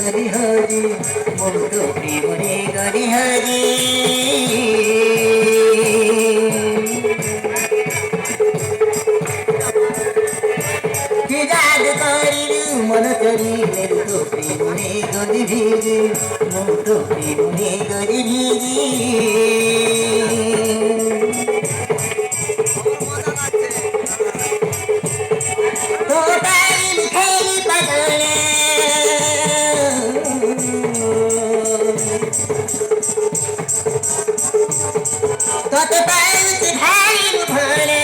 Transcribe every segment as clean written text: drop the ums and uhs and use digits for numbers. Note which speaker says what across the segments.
Speaker 1: গরি হরি মোর প্রেমরে গরি হরি কি জাদু করিলু মন চলিলে তো প্রেমরে গরি ভিজি মোর প্রেমরে গরি ভিজি কত পাইছি ভাই ভরে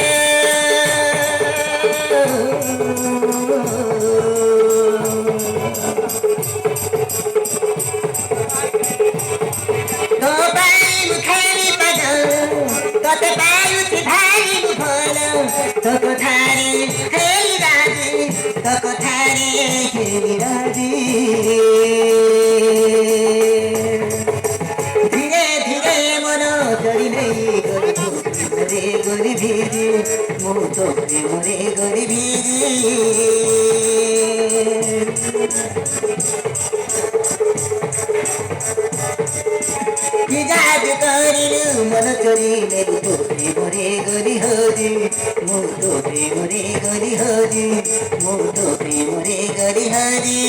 Speaker 1: কত পাইছি ভাই ভরে তো কোথারে হেই রাজি তো কোথারে হেই রাজি ধীরে ধীরে মন করিলে রে গরি ভিজি মোর তো প্রেমরে গরি ভিজি কি জাদু করিলু মন চলিলে তো প্রেমরে গরি হরি মোর তো প্রেমরে গরি হরি মোর তো প্রেমরে গরি হরি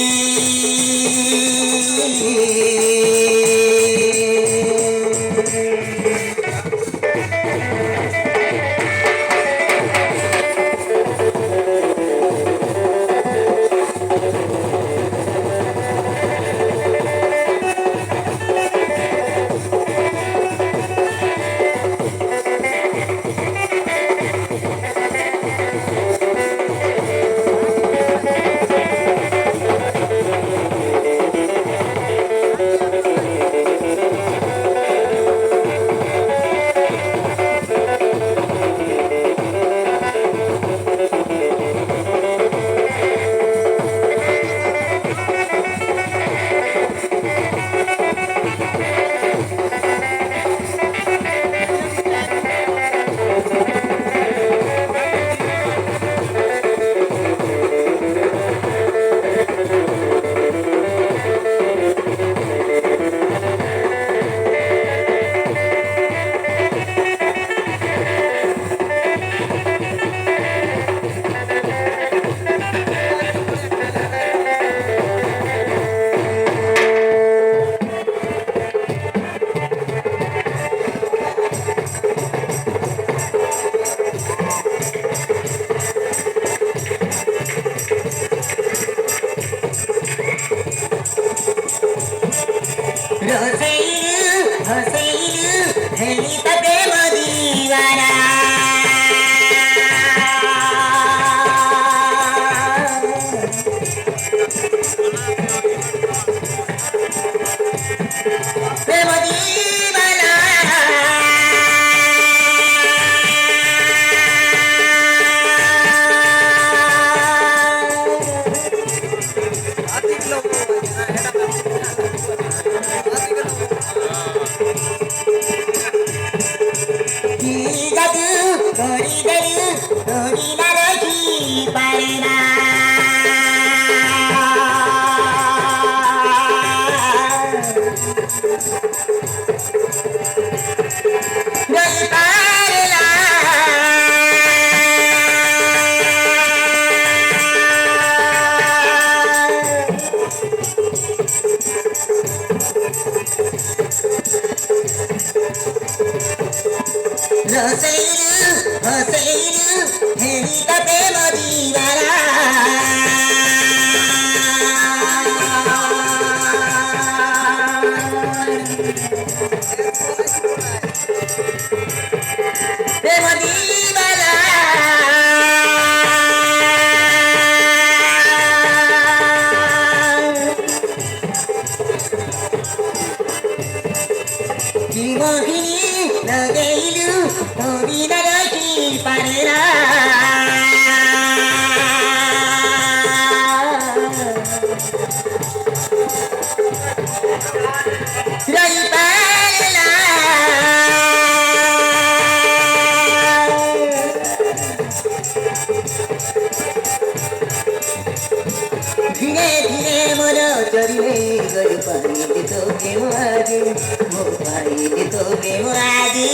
Speaker 1: चरिने गरी पाइले तो प्रेम आदि म पाइले तो प्रेम आदि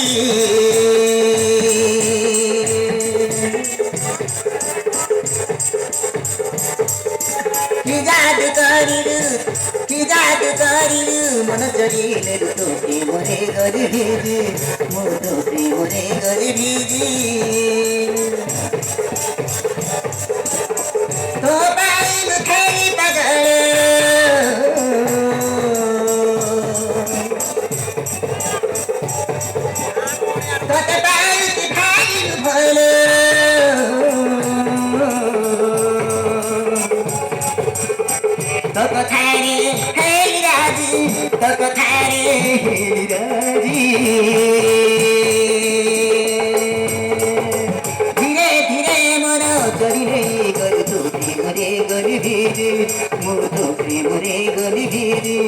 Speaker 1: कि जादु गरिरु मन चरिने तो प्रेम रे गरी भिजी म तो प्रेम रे गरी भिजी तो पाइनु खेली पगल कत पाइनु खाइनु भलो तक थारी हेली राजी तक थारी हेली राजी धीरे धीरे मन चरिने गरी तो प्रेम रे गरी भिजी म तो प्रेम रे गरी भिजी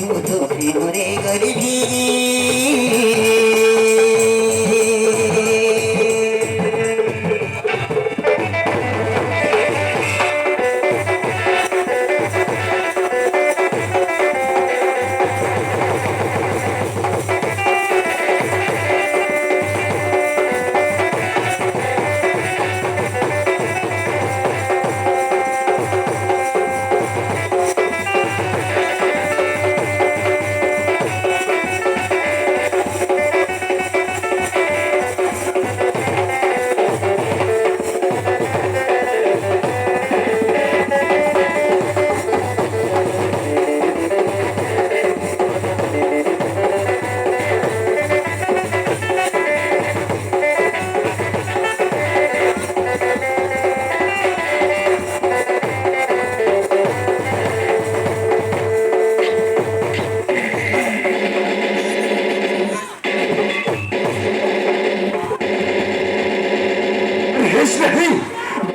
Speaker 1: म तो प्रेम रे गरी भिजी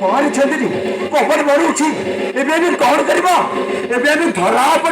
Speaker 2: बाहर छंदी पवन मारूची एबे कौन करबा एबे धरा